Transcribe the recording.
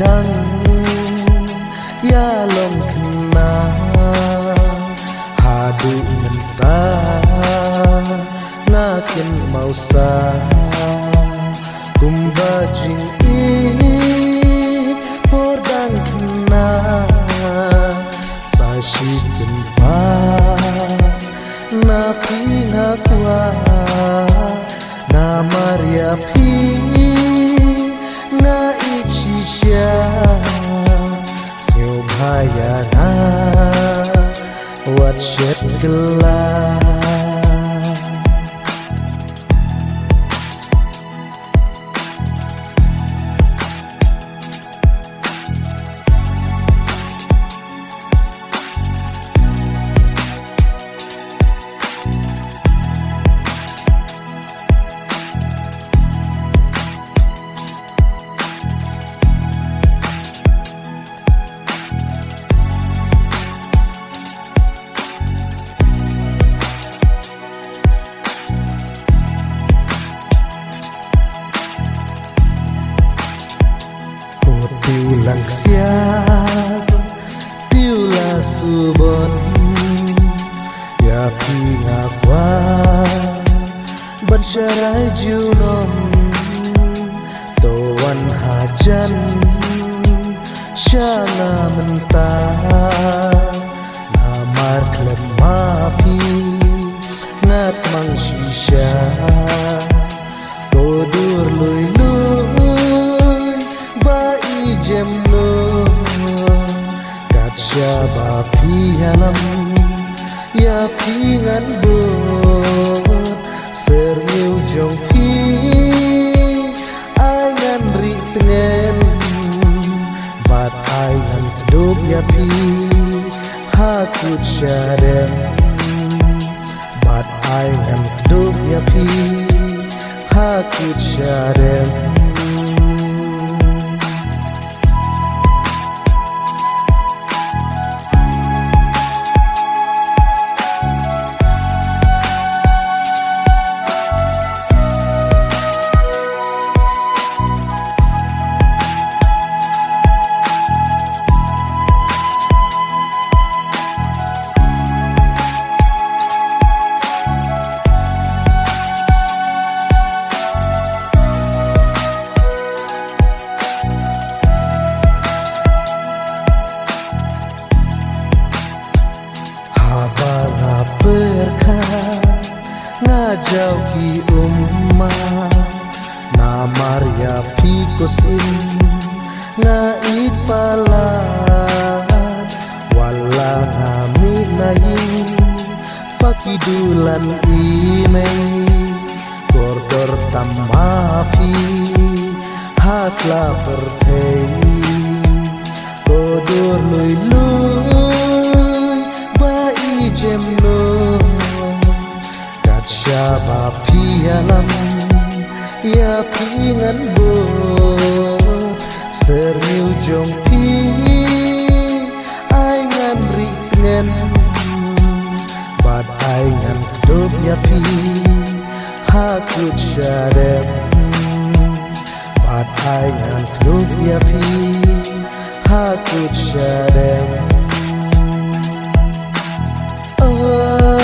ดังอย่าลงขึ้นมาหาดูมันตาหน้าเข็นเมาสากุมบาจิงอีโพดังขึ้นนาสาชีสินปานาพีนักว่านามาเรียพีนาอิชิชาเสียวพายานาวัดเช็ดกลาLang siap tiula subon ya pingakwa bancarai junon towan hajan syana mentah namar klep mapi ngat mang shisha kodur lui jemlo kaca bapi alam ya pingan bo serniu jong pi angan ri tengen bat angan dub ya pi hakut syadem bat angan dub ya pi hakut syadem berkat ngajau ki namar ya pikos ngait pala wala ngami nai pakidulan inai kordor tamapi hasla pertei kodur lui jemlo kaca bapi alam ya pingan bo serniu jong pi aingan ritngen bad aingan dub ya pi hakut syadem bad aingan dub ya pi hakut syadem oh